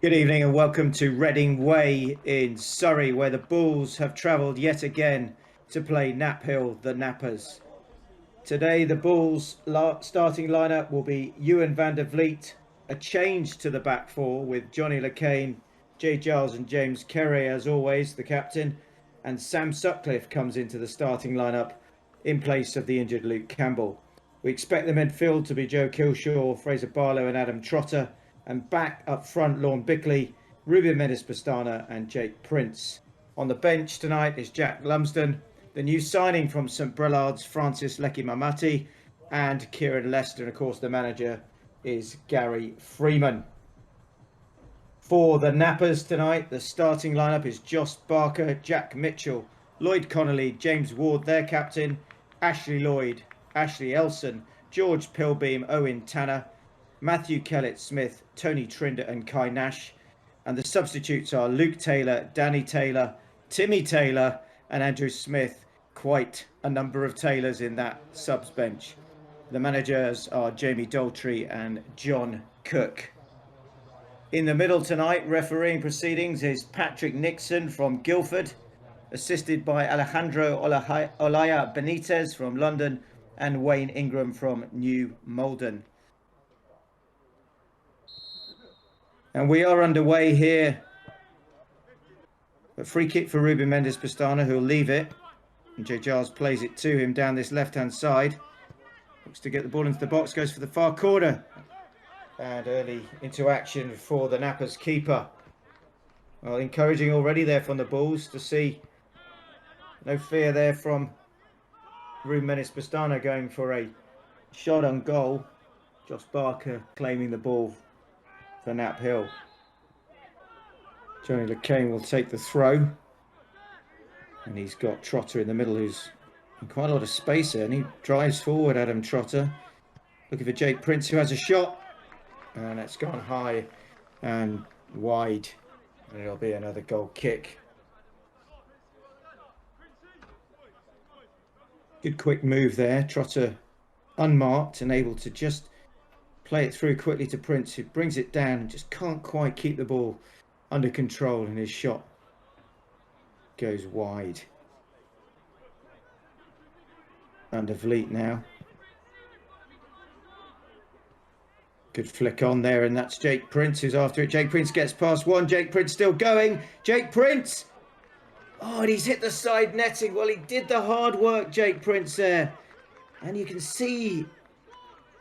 Good evening and welcome to Reading Way in Surrey, where the Bulls have travelled yet again to play Knaphill, the Nappers. Today, the Bulls' starting lineup will be Ewan van der Vliet, a change to the back four with Johnny LeCain, Jay Giles, and James Kerry, as always, the captain, and Sam Sutcliffe comes into the starting lineup in place of the injured Luke Campbell. We expect the midfield to be Joe Kilshaw, Fraser Barlow, and Adam Trotter, and back up front, Lorne Bickley, Ruben Mendes-Pastana, and Jake Prince. On the bench tonight is Jack Lumsden, the new signing from St Brillard's, Francis Lecky-Mamati, and Kieran Lester. And of course, the manager is Gary Freeman. For the Nappers tonight, the starting lineup is Joss Barker, Jack Mitchell, Lloyd Connolly, James Ward, their captain, Ashley Lloyd, Ashley Elson, George Pilbeam, Owen Tanner, Matthew Kellett-Smith, Tony Trinder, and Kai Nash. And the substitutes are Luke Taylor, Danny Taylor, Timmy Taylor, and Andrew Smith. Quite a number of Taylors in that subs bench. The managers are Jamie Daltrey and John Cook. In the middle tonight, refereeing proceedings is Patrick Nixon from Guildford, assisted by Alejandro Olaya Benitez from London and Wayne Ingram from New Malden. And we are underway here. A free kick for Ruben Mendes-Pastana, who'll leave it. And Jay Giles plays it to him down this left-hand side. Looks to get the ball into the box, goes for the far corner. And early into action for the Nappers keeper. Well, encouraging already there from the Bulls to see no fear there from Ruben Mendes-Pastana going for a shot on goal. Joss Barker claiming the ball for Knaphill. Johnny LeCain will take the throw. And he's got Trotter in the middle, who's in quite a lot of space there. And he drives forward, Adam Trotter. Looking for Jake Prince, who has a shot. And it's gone high and wide. And it'll be another goal kick. Good quick move there. Trotter unmarked and able to just play it through quickly to Prince, who brings it down and just can't quite keep the ball under control, and his shot goes wide. Van der Vliet now. Good flick on there, and that's Jake Prince who's after it. Jake Prince gets past one. Jake Prince still going. Jake Prince! Oh, and he's hit the side netting. Well, he did the hard work, Jake Prince there. And you can see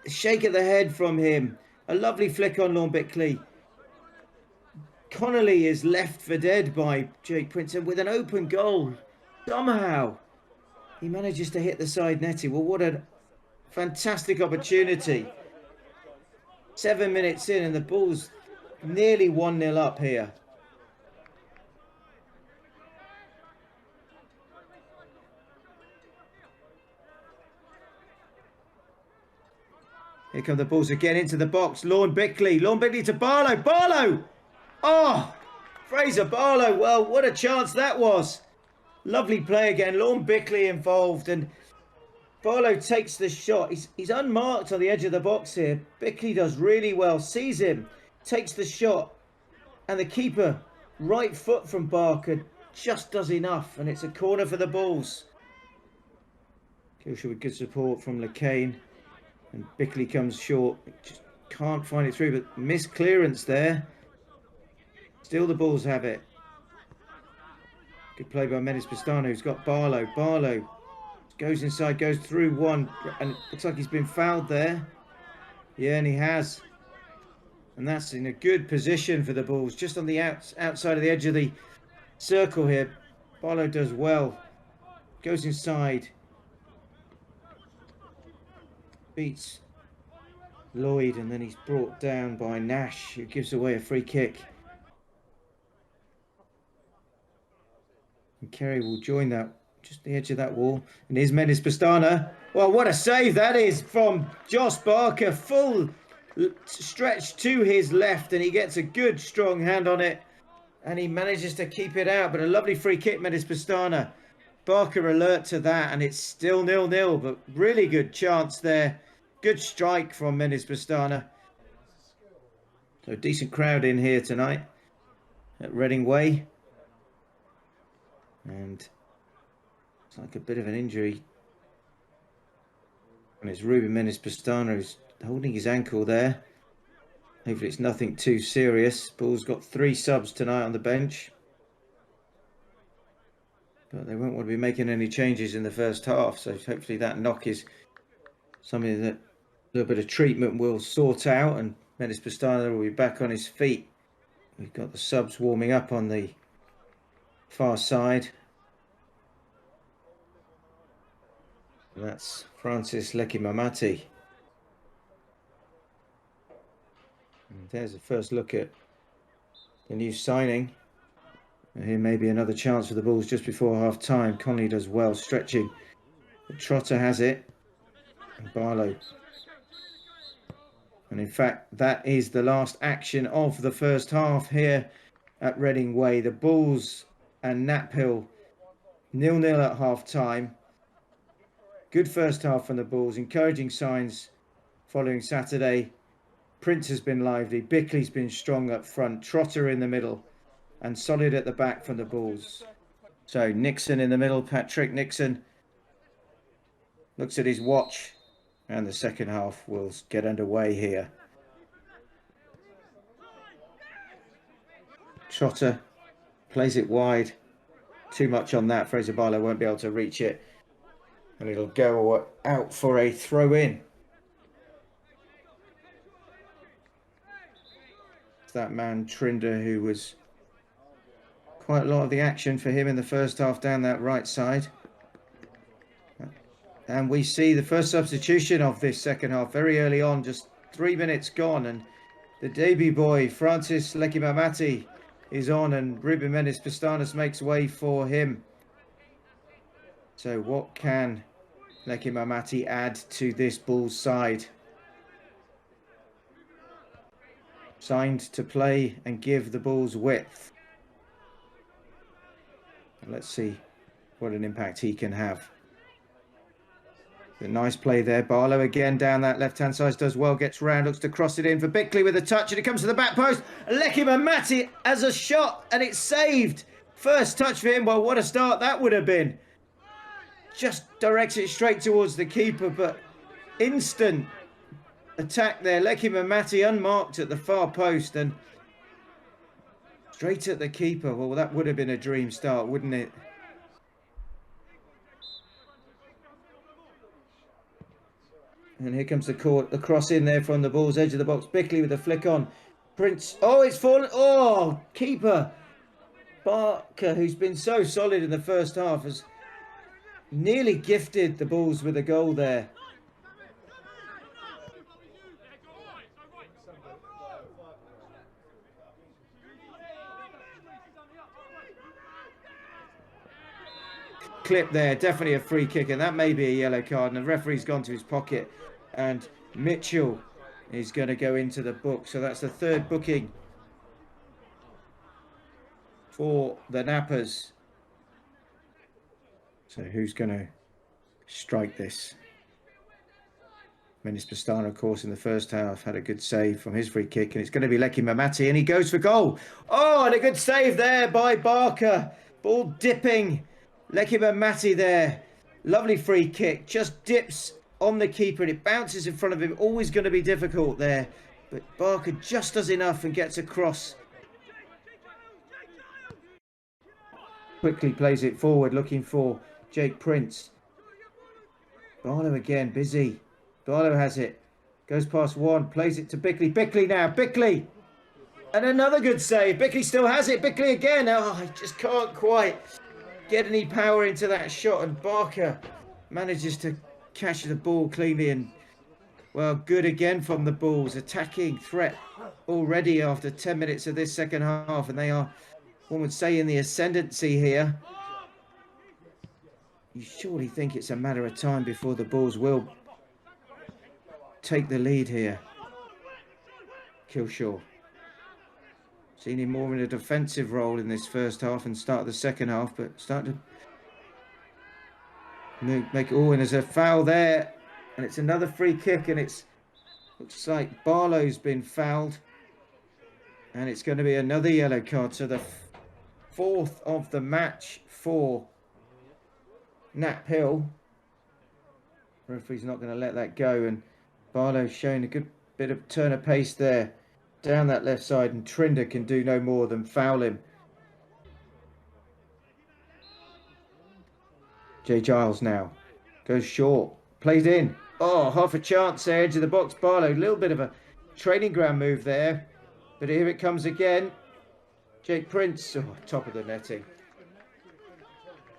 a shake of the head from him. A lovely flick on Lorne Bickley. Connolly is left for dead by Jake Prince, and with an open goal, somehow he manages to hit the side netting. Well, what a fantastic opportunity. 7 minutes in, and the Bulls nearly 1-0 up here. Here come the Bulls again into the box. Lorne Bickley to Barlow. Barlow! Oh, Fraser Barlow. Well, what a chance that was. Lovely play again. Lorne Bickley involved, and Barlow takes the shot. He's unmarked on the edge of the box here. Bickley does really well. Sees him, takes the shot, and the keeper, right foot from Barker, just does enough, and it's a corner for the Bulls. Kilshaw with good support from LeCain, and Bickley comes short. Just can't find it through, but missed clearance there. Still the Bulls have it. Good play by Mendes-Pastana, who's got Barlow. Barlow goes inside, goes through one, and it looks like he's been fouled there. Yeah, and he has. And that's in a good position for the Bulls, just on the outside of the edge of the circle here. Barlow does well. Goes inside. Beats Lloyd, and then he's brought down by Nash, who gives away a free kick. And Kerry will join that, just the edge of that wall. And here's Mendes-Pastana. Well, what a save that is from Joss Barker. Full stretch to his left, and he gets a good strong hand on it. And he manages to keep it out. But a lovely free kick, Mendes-Pastana. Barker alert to that, and it's still 0-0. But really good chance there. Good strike from Mendes-Pastana. So a decent crowd in here tonight at Reading Way. And it's like a bit of an injury. And it's Ruben Menes-Pestana who's holding his ankle there. Hopefully it's nothing too serious. Bulls got 3 subs tonight on the bench. But they won't want to be making any changes in the first half. So hopefully that knock is something that a little bit of treatment will sort out. And Menes-Pestana will be back on his feet. We've got the subs warming up on the far side. That's Francis Lekimamati. And there's a first look at the new signing. And here may be another chance for the Bulls just before half time. Conley does well stretching. But Trotter has it. And Barlow. And in fact, that is the last action of the first half here at Reading Way. The Bulls and Knaphill 0-0 at half time. Good first half from the Bulls. Encouraging signs following Saturday. Prince has been lively. Bickley's been strong up front. Trotter in the middle. And solid at the back from the Bulls. So Nixon in the middle. Patrick Nixon looks at his watch. And the second half will get underway here. Trotter plays it wide. Too much on that. Fraser Barlow won't be able to reach it. And it'll go out for a throw in. It's that man Trinder who was quite a lot of the action for him in the first half down that right side. And we see the first substitution of this second half very early on, just 3 minutes gone. And the debut boy, Francis Lekimamati, is on and Ruben Menes-Pestana makes way for him. So what can Lekimamati add to this Bulls side? Signed to play and give the Bulls width. Let's see what an impact he can have. A nice play there. Barlow again down that left-hand side, does well, gets round, looks to cross it in for Bickley with a touch, and it comes to the back post. Lekimamati has a shot, and it's saved. First touch for him. Well, what a start that would have been. Just directs it straight towards the keeper, but instant attack there. Lekimamati unmarked at the far post, and straight at the keeper. Well, that would have been a dream start, wouldn't it? And here comes the cross in there from the Bulls' edge of the box. Bickley with a flick on. Prince. Oh, it's fallen. Oh, keeper Barker, who's been so solid in the first half, has nearly gifted the Bulls with a goal there. Clip there, definitely a free kick, and that may be a yellow card, and the referee's gone to his pocket, and Mitchell is going to go into the book. So that's the third booking for the Nappers. So who's going to strike this? Menes-Pestana, of course, in the first half had a good save from his free kick, and it's going to be Lekimamati, and he goes for goal. Oh, and a good save there by Barker. Ball dipping. Lekimamati there. Lovely free kick. Just dips on the keeper, and it bounces in front of him. Always going to be difficult there. But Barker just does enough and gets across. Quickly plays it forward, looking for Jake Prince. Barlow again, busy. Barlow has it. Goes past one, plays it to Bickley. Bickley now, Bickley! And another good save. Bickley still has it. Bickley again. Oh, I just can't quite get any power into that shot. And Barker manages to catch the ball cleanly. And, well, good again from the Bulls. Attacking threat already after 10 minutes of this second half. And they are, one would say, in the ascendancy here. You surely think it's a matter of time before the Bulls will take the lead here. Kilshaw. Seen him more in a defensive role in this first half and start the second half, but start to make it. Oh, and there's a foul there, and it's another free kick, and it's looks like Barlow's been fouled. And it's going to be another yellow card. So the fourth of the match for Knaphill. Referee's not going to let that go. And Barlow's showing a good bit of turn of pace there down that left side. And Trinder can do no more than foul him. Jay Giles now goes short. Plays in. Oh, half a chance there, edge of the box. Barlow, a little bit of a training ground move there. But here it comes again. Jake Prince, top of the netting.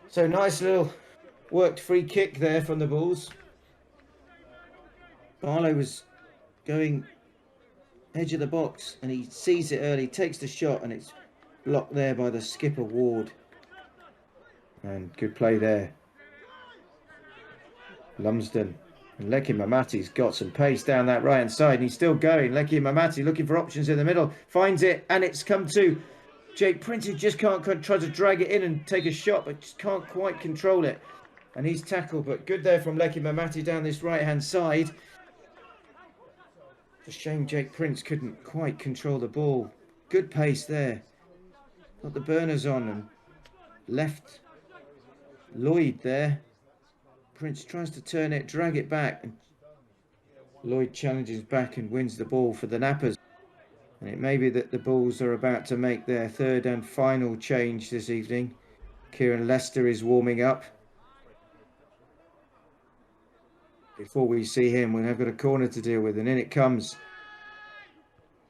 So nice little worked free kick there from the Bulls. Barlow was going edge of the box and he sees it early, takes the shot, and it's blocked there by the skipper Ward. And good play there. Lumsden. And Leki Mamati's got some pace down that right hand side and he's still going. Leki Mamati looking for options in the middle, finds it, and it's come to Jake Prince, who just can't try to drag it in and take a shot, but just can't quite control it. And he's tackled, but good there from Leki Mamati down this right hand side. It's a shame Jake Prince couldn't quite control the ball. Good pace there. Got the burners on and left Lloyd there. Prince tries to turn it, drag it back, and Lloyd challenges back and wins the ball for the Nappers. And it may be that the Bulls are about to make their third and final change this evening. Kieran Lester is warming up. Before we see him, we'll have got a corner to deal with, and in it comes.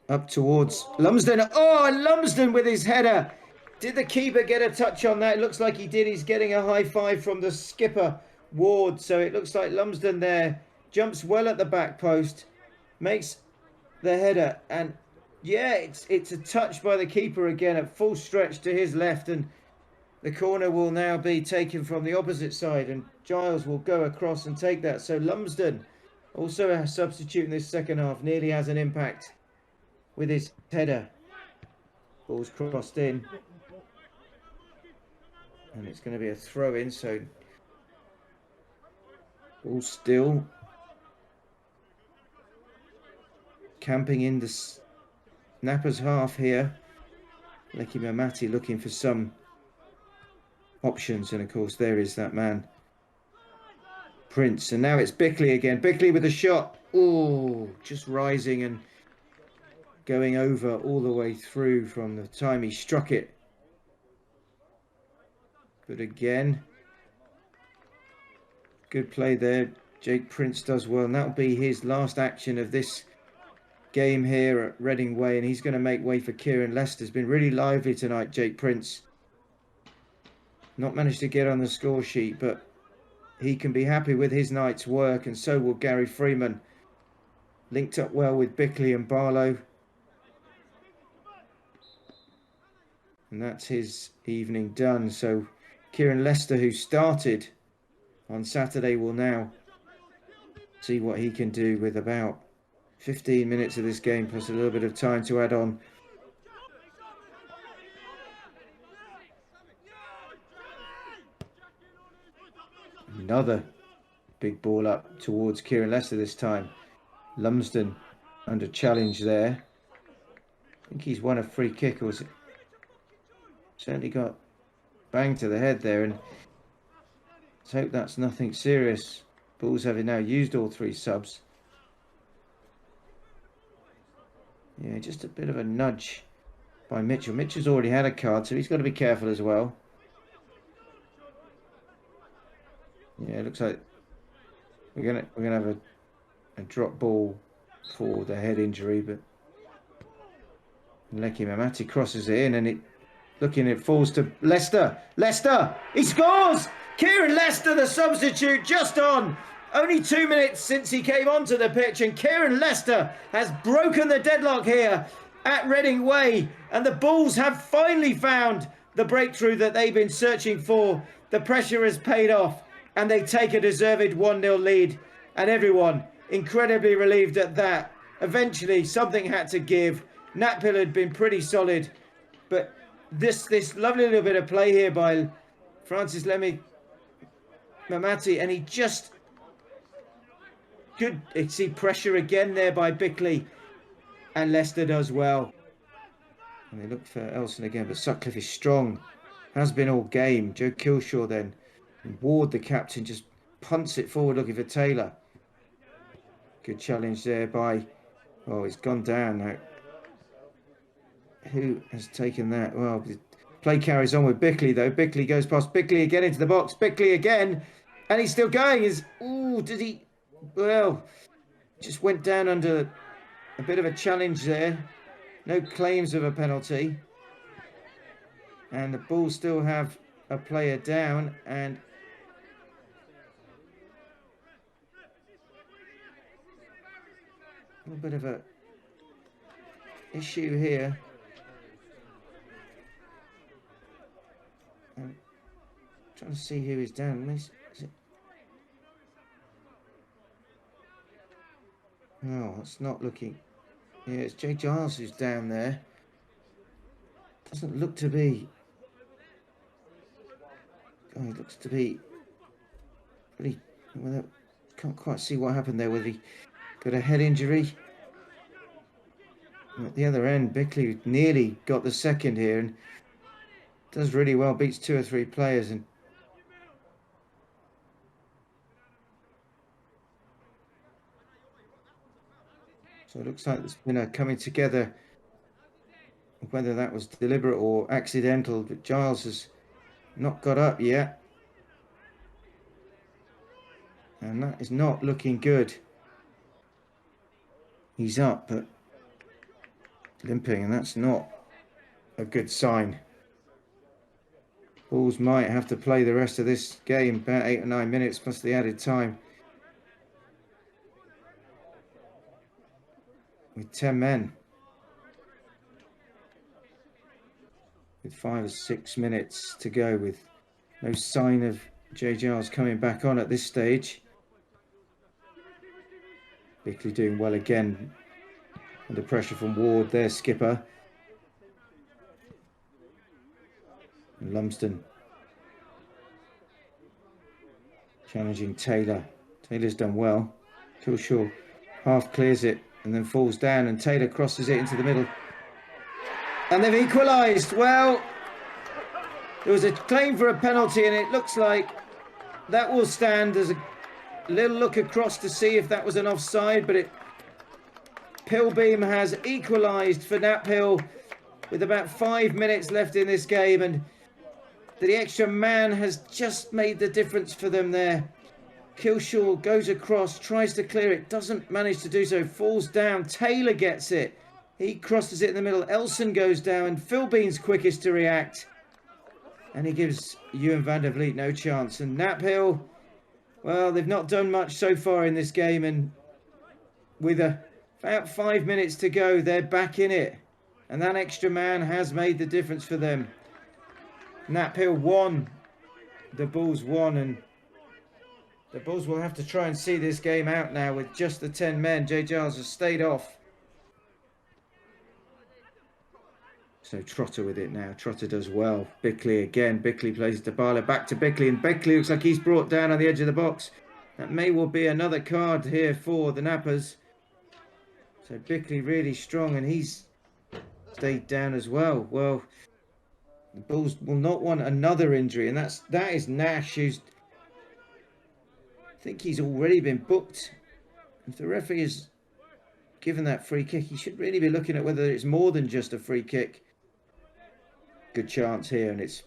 Up towards Lumsden. Oh, and Lumsden with his header. Did the keeper get a touch on that? It looks like he did. He's getting a high five from the skipper Ward. So it looks like Lumsden there jumps well at the back post, makes the header, and yeah, it's a touch by the keeper again at full stretch to his left, and the corner will now be taken from the opposite side, and Giles will go across and take that. So Lumsden, also a substitute in this second half, nearly has an impact with his header. Ball's crossed in, and it's going to be a throw in. So all still camping in the Nappers half here. Leki Mamati looking for some options, and of course there is that man Prince, and now it's Bickley again. Bickley with a shot. Oh, just rising and going over all the way through from the time he struck it. But again, good play there. Jake Prince does well, and that'll be his last action of this game here at Reading Way, and he's going to make way for Kieran Lester. Has been really lively tonight, Jake Prince. Not managed to get on the score sheet, but he can be happy with his night's work, and so will Gary Freeman. Linked up well with Bickley and Barlow. And that's his evening done. So Kieran Lester, who started on Saturday, will now see what he can do with about 15 minutes of this game, plus a little bit of time to add on. Another big ball up towards Kieran Lester this time. Lumsden under challenge there. I think he's won a free kick, or certainly got banged to the head there, and let's hope that's nothing serious. Bulls having now used all three subs. Yeah, just a bit of a nudge by Mitchell. Mitchell's already had a card, so he's got to be careful as well. Yeah, it looks like we're gonna have a drop ball for the head injury, but Leki Mamati crosses it in, and it falls to Lester. Lester, he scores! Kieran Lester, the substitute, just on. Only 2 minutes since he came onto the pitch, and Kieran Lester has broken the deadlock here at Reading Way, and the Bulls have finally found the breakthrough that they've been searching for. The pressure has paid off, and they take a deserved 1-0 lead, and everyone incredibly relieved at that. Eventually, something had to give. Knaphill had been pretty solid, but this lovely little bit of play here by Francis Leki Mamati, and he just good. See pressure again there by Bickley, and Leicester does well. And they look for Elson again, but Sutcliffe is strong. Has been all game. Joe Kilshaw then. And Ward, the captain, just punts it forward looking for Taylor. Good challenge there by... Oh, it's gone down now. Who has taken that? Well, the play carries on with Bickley, though. Bickley goes past Bickley again into the box. Bickley again. And he's still going. Ooh, did he... Well, just went down under a bit of a challenge there. No claims of a penalty. And the Bulls still have a player down. And a little bit of a issue here. I'm trying to see who is down. Is it? No, it's not looking. Yeah, it's Jay Giles who's down there. Doesn't look to be. Oh, he looks to be pretty. Well, can't quite see what happened there. Whether he got a head injury. At the other end, Bickley nearly got the second here and does really well. Beats 2 or 3 players and. So it looks like there's been a coming together, whether that was deliberate or accidental, but Giles has not got up yet. And that is not looking good. He's up, but limping, and that's not a good sign. Bulls might have to play the rest of this game, about 8 or 9 minutes plus the added time. With 10 men. With 5 or 6 minutes to go, with no sign of Jay Giles coming back on at this stage. Bickley doing well again. Under pressure from Ward, their skipper. And Lumsden challenging Taylor. Taylor's done well. Kilshaw half clears it and then falls down, and Taylor crosses it into the middle. And they've equalised. Well, there was a claim for a penalty, and it looks like that will stand. There's a little look across to see if that was an offside, but Pilbeam has equalised for Knaphill with about 5 minutes left in this game, and the extra man has just made the difference for them there. Kilshaw goes across, tries to clear it, doesn't manage to do so, falls down. Taylor gets it. He crosses it in the middle. Elson goes down, and Philbean's quickest to react. And he gives Ewan van der Vliet no chance. And Knaphill, well, they've not done much so far in this game, and with about 5 minutes to go, they're back in it. And that extra man has made the difference for them. Knaphill won. The Bulls won, and the Bulls will have to try and see this game out now with just the 10 men. Jay Giles has stayed off. So Trotter with it now. Trotter does well. Bickley again. Bickley plays to Barlow. Back to Bickley, and Bickley looks like he's brought down on the edge of the box. That may well be another card here for the Nappers. So Bickley really strong, and he's stayed down as well. Well, the Bulls will not want another injury, and that is Nash, who's, I think he's already been booked. If the referee is given that free kick, he should really be looking at whether it's more than just a free kick. Good chance here, and it's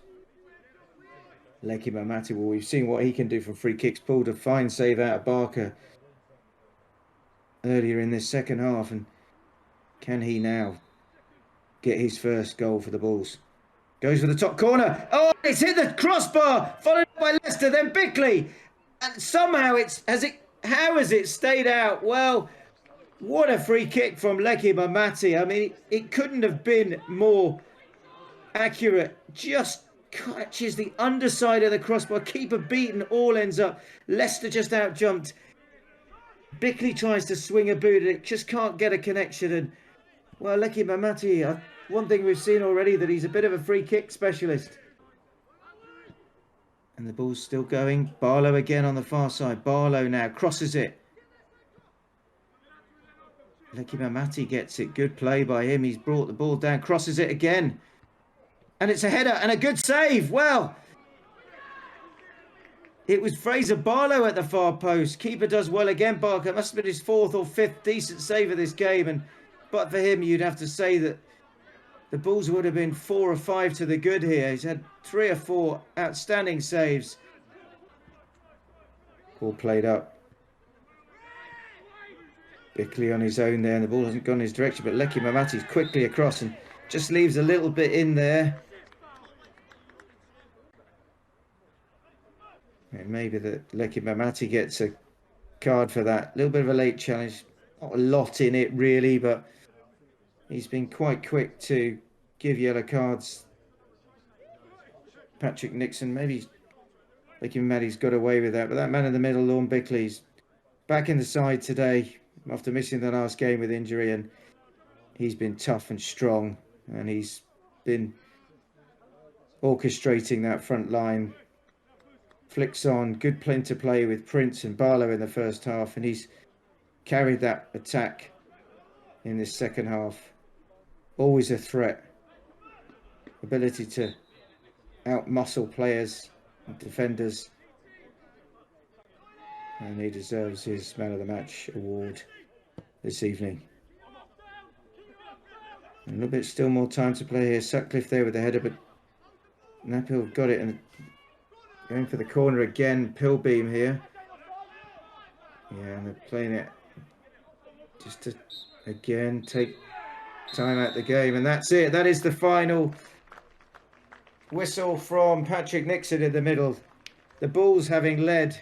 Leki Mamati. Well, we've seen what he can do from free kicks. Pulled a fine save out of Barker earlier in this second half, and can he now get his first goal for the Bulls? Goes for the top corner. Oh, it's hit the crossbar, followed by Leicester, then Bickley, and somehow how has it stayed out? Well, what a free kick from Leki Mamati. I mean, it couldn't have been more accurate. Just catches the underside of the crossbar. Keeper beaten, all ends up. Leicester just out jumped. Bickley tries to swing a boot, and it just can't get a connection. And well, Leki Mamati, one thing we've seen already, that he's a bit of a free kick specialist. And the ball's still going. Barlow again on the far side. Barlow now crosses it. Leki Mamati gets it. Good play by him. He's brought the ball down, crosses it again. And it's a header and a good save. Well, it was Fraser Barlow at the far post. Keeper does well again. Barker must have been his 4th or 5th decent save of this game. But for him, you'd have to say that the Bulls would have been 4 or 5 to the good here. He's had 3 or 4 outstanding saves. Ball played up. Bickley on his own there, and the ball hasn't gone his direction, but Leki Mamati's quickly across and just leaves a little bit in there. And maybe that Leki Mamati gets a card for that. A little bit of a late challenge. Not a lot in it really, but he's been quite quick to give yellow cards. Patrick Nixon, maybe Leki Mamati's got away with that, but that man in the middle, Lorne Bickley's back in the side today after missing the last game with injury, and he's been tough and strong, and he's been orchestrating that front line. Flicks on, good play to play with Prince and Barlow in the first half, and he's carried that attack in this second half. Always a threat. Ability to out-muscle players and defenders. And he deserves his Man of the Match award this evening. A little bit still more time to play here. Sutcliffe there with the header, but Knaphill got it and going for the corner again. Pilbeam here. Yeah, and they're playing it just to again take time out the game, and that's it. That is the final whistle from Patrick Nixon in the middle. The Bulls, having led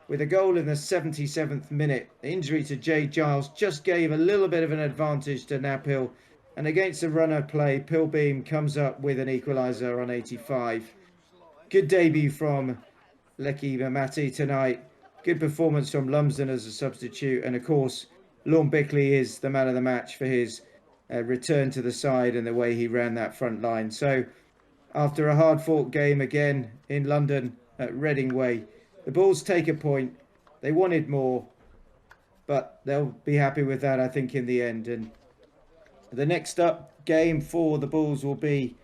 with a goal in the 77th minute. Injury to Jay Giles just gave a little bit of an advantage to Knaphill, and against the runner play, Pilbeam comes up with an equaliser on 85. Good debut from Leki Mamati tonight. Good performance from Lumsden as a substitute, and of course Lorne Bickley is the man of the match for his return to the side and the way he ran that front line. So after a hard-fought game again in London at Reading Way, the Bulls take a point. They wanted more, but they'll be happy with that, I think, in the end. And the next up game for the Bulls will be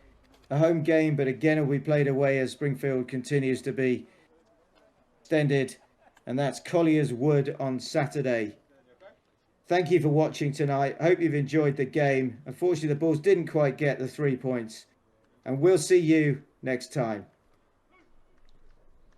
a home game, but again it will be played away as Springfield continues to be extended, and that's Collier's Wood on Saturday. Thank you for watching tonight. I hope you've enjoyed the game. Unfortunately, the Bulls didn't quite get the 3 points, and we'll see you next time.